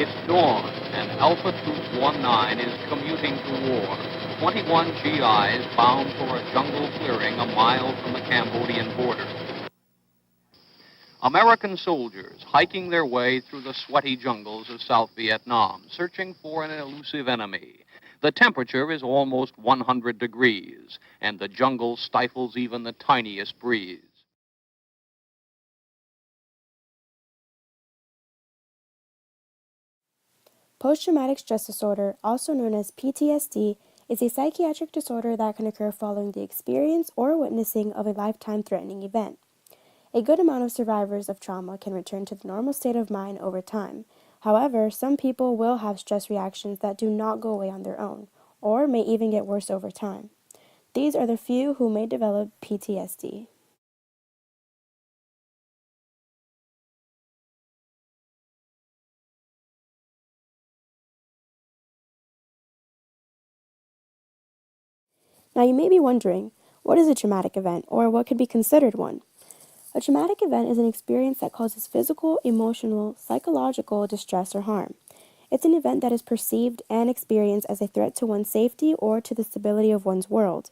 It's dawn, and Alpha Troop 19 is commuting to war. 21 GIs bound for a jungle clearing a mile from the Cambodian border. American soldiers hiking their way through the sweaty jungles of South Vietnam, searching for an elusive enemy. The temperature is almost 100 degrees, and the jungle stifles even the tiniest breeze. Post-traumatic stress disorder, also known as PTSD, is a psychiatric disorder that can occur following the experience or witnessing of a lifetime-threatening event. A good amount of survivors of trauma can return to the normal state of mind over time. However, some people will have stress reactions that do not go away on their own, or may even get worse over time. These are the few who may develop PTSD. Now you may be wondering, what is a traumatic event, or what could be considered one? A traumatic event is an experience that causes physical, emotional, psychological distress or harm. It's an event that is perceived and experienced as a threat to one's safety or to the stability of one's world.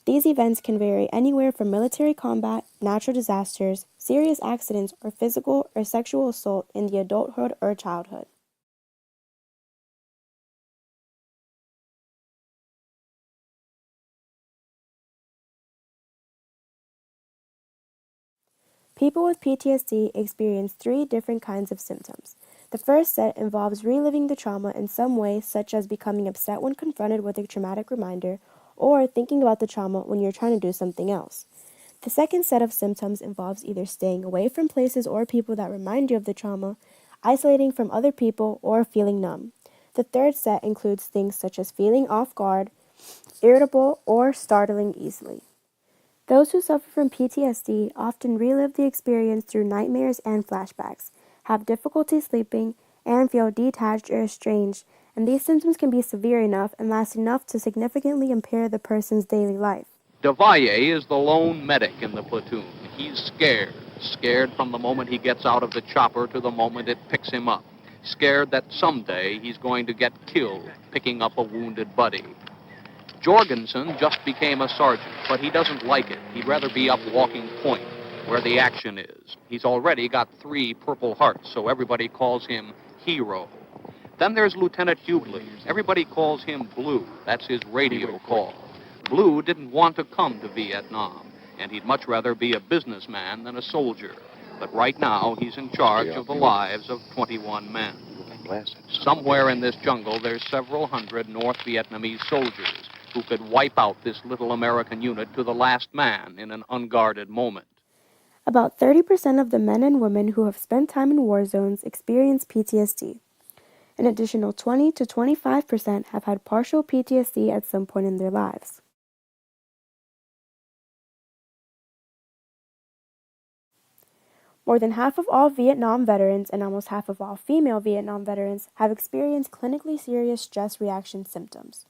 These events can vary anywhere from military combat, natural disasters, serious accidents, or physical or sexual assault in the adulthood or childhood. People with PTSD experience three different kinds of symptoms. The first set involves reliving the trauma in some way, such as becoming upset when confronted with a traumatic reminder, or thinking about the trauma when you're trying to do something else. The second set of symptoms involves either staying away from places or people that remind you of the trauma, isolating from other people, or feeling numb. The third set includes things such as feeling off guard, irritable, or startling easily. Those who suffer from PTSD often relive the experience through nightmares and flashbacks, have difficulty sleeping, and feel detached or estranged, and these symptoms can be severe enough and last enough to significantly impair the person's daily life. DeValle is the lone medic in the platoon. He's scared from the moment he gets out of the chopper to the moment it picks him up. Scared that someday he's going to get killed picking up a wounded buddy. Jorgensen just became a sergeant, but he doesn't like it. He'd rather be up walking point, where the action is. He's already got 3 Purple Hearts, so everybody calls him Hero. Then there's Lieutenant Hughley. Everybody calls him Blue. That's his radio call. Blue didn't want to come to Vietnam, and he'd much rather be a businessman than a soldier. But right now, he's in charge of the lives of 21 men. Somewhere in this jungle, there's several hundred North Vietnamese soldiers who could wipe out this little American unit to the last man in an unguarded moment. About 30% of the men and women who have spent time in war zones experience PTSD. An additional 20 to 25% have had partial PTSD at some point in their lives. More than half of all Vietnam veterans and almost half of all female Vietnam veterans have experienced clinically serious stress reaction symptoms.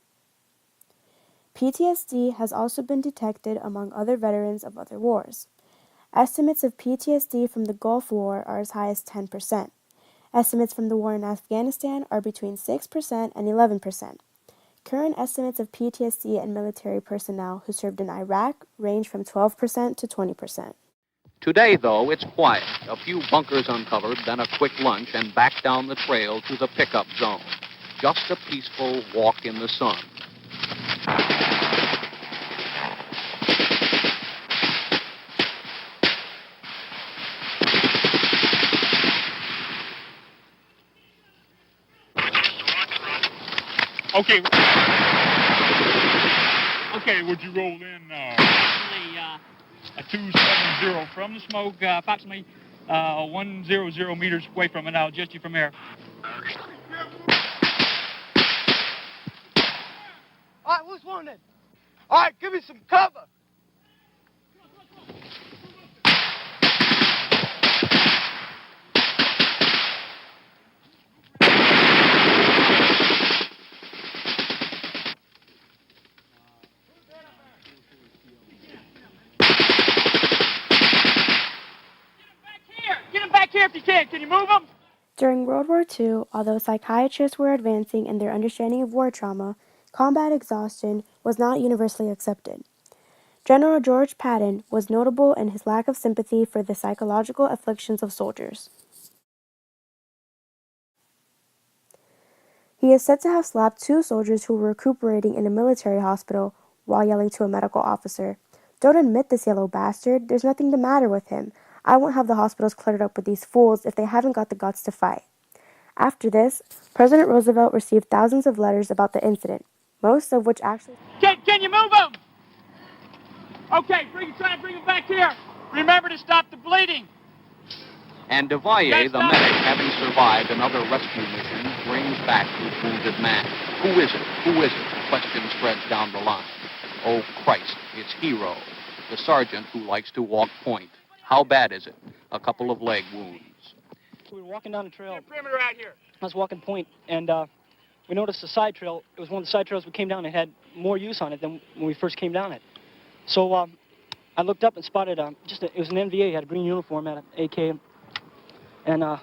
PTSD has also been detected among other veterans of other wars. Estimates of PTSD from the Gulf War are as high as 10%. Estimates from the war in Afghanistan are between 6% and 11%. Current estimates of PTSD in military personnel who served in Iraq range from 12% to 20%. Today, though, it's quiet. A few bunkers uncovered, then a quick lunch, and back down the trail to the pickup zone. Just a peaceful walk in the sun. Okay. Okay, would you roll in a 270 from the smoke, approximately 100 meters away from it. I'll adjust you from there. All right, what's one then? All right, give me some cover. Get him back here if you can. Can you move him? During World War II, although psychiatrists were advancing in their understanding of war trauma, combat exhaustion was not universally accepted. General George Patton was notable in his lack of sympathy for the psychological afflictions of soldiers. He is said to have slapped 2 soldiers who were recuperating in a military hospital while yelling to a medical officer, "Don't admit this yellow bastard. There's nothing the matter with him. I won't have the hospitals cluttered up with these fools if they haven't got the guts to fight." After this, President Roosevelt received thousands of letters about the incident, most of which actually... Can you move them? Okay, try to bring them back here. Remember to stop the bleeding. And Devalle, the medic, having survived another rescue mission, brings back his wounded man. Who is it? Who is it? The question spreads down the line. Oh, Christ, it's Hero, the sergeant who likes to walk point. How bad is it? A couple of leg wounds. We were walking down the trail. Perimeter out here. I was walking point, and we noticed a side trail. It was one of the side trails we came down and had more use on it than when we first came down it. So I looked up and spotted it was an NVA. He had a green uniform, had an AK, and it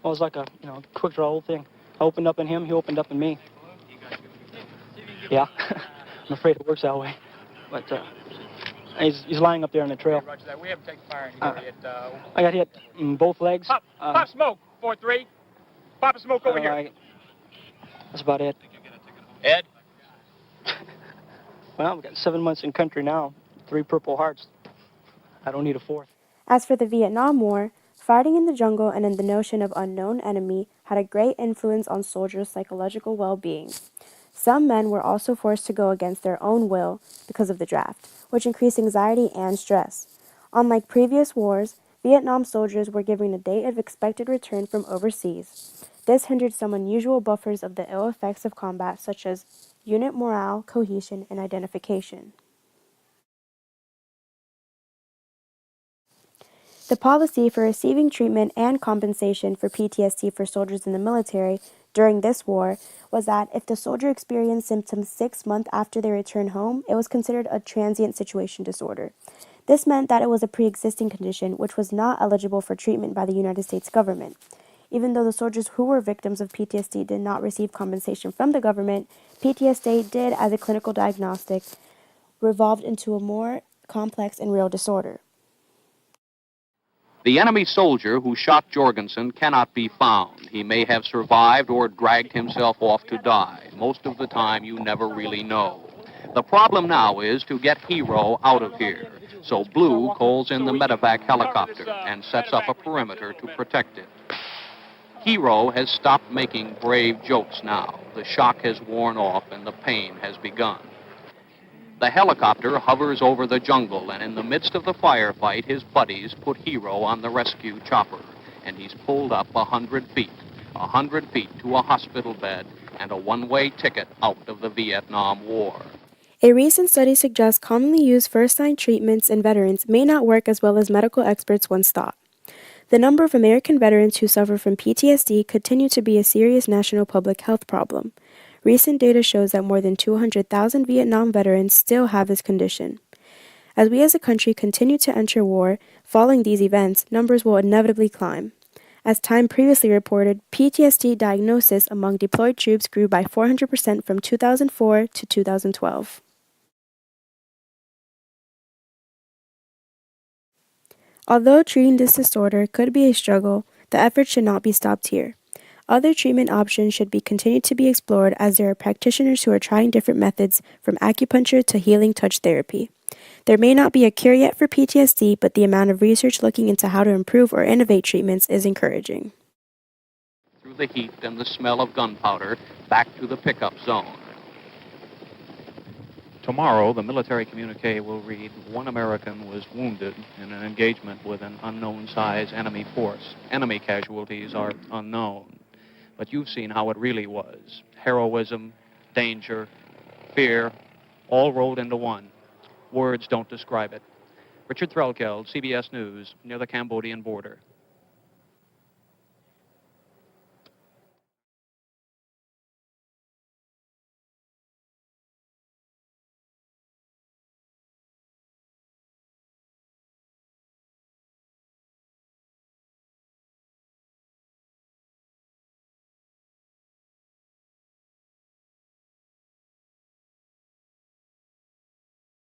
was like a quick draw old thing. I opened up in him. He opened up in me. Yeah, I'm afraid it works that way, but he's lying up there in the trail. Roger that. We haven't taken fire. I got hit in both legs. Pop smoke, 4-3. Pop a smoke over here. That's about it. Ed? Well, we've got 7 months in country now, 3 Purple Hearts. I don't need a 4th. As for the Vietnam War, fighting in the jungle and in the notion of unknown enemy had a great influence on soldiers' psychological well-being. Some men were also forced to go against their own will because of the draft, which increased anxiety and stress. Unlike previous wars, Vietnam soldiers were given a date of expected return from overseas. This hindered some unusual buffers of the ill effects of combat, such as unit morale, cohesion, and identification. The policy for receiving treatment and compensation for PTSD for soldiers in the military during this war was that if the soldier experienced symptoms 6 months after their return home, it was considered a transient situation disorder. This meant that it was a pre-existing condition which was not eligible for treatment by the United States government. Even though the soldiers who were victims of PTSD did not receive compensation from the government, PTSD did, as a clinical diagnostic, revolved into a more complex and real disorder. The enemy soldier who shot Jorgensen cannot be found. He may have survived or dragged himself off to die. Most of the time, you never really know. The problem now is to get Hero out of here. So Blue calls in the medevac helicopter and sets up a perimeter to protect it. Hero has stopped making brave jokes now. The shock has worn off and the pain has begun. The helicopter hovers over the jungle, and in the midst of the firefight, his buddies put Hero on the rescue chopper, and he's pulled up 100 feet. 100 feet to a hospital bed and a one-way ticket out of the Vietnam War. A recent study suggests commonly used first-line treatments in veterans may not work as well as medical experts once thought. The number of American veterans who suffer from PTSD continue to be a serious national public health problem. Recent data shows that more than 200,000 Vietnam veterans still have this condition. As we as a country continue to enter war, following these events, numbers will inevitably climb. As Time previously reported, PTSD diagnosis among deployed troops grew by 400% from 2004 to 2012. Although treating this disorder could be a struggle, the effort should not be stopped here. Other treatment options should be continued to be explored, as there are practitioners who are trying different methods, from acupuncture to healing touch therapy. There may not be a cure yet for PTSD, but the amount of research looking into how to improve or innovate treatments is encouraging. Through the heat and the smell of gunpowder, back to the pickup zone. Tomorrow, the military communique will read, "One American was wounded in an engagement with an unknown-size enemy force. Enemy casualties are unknown." But you've seen how it really was. Heroism, danger, fear, all rolled into one. Words don't describe it. Richard Threlkeld, CBS News, near the Cambodian border.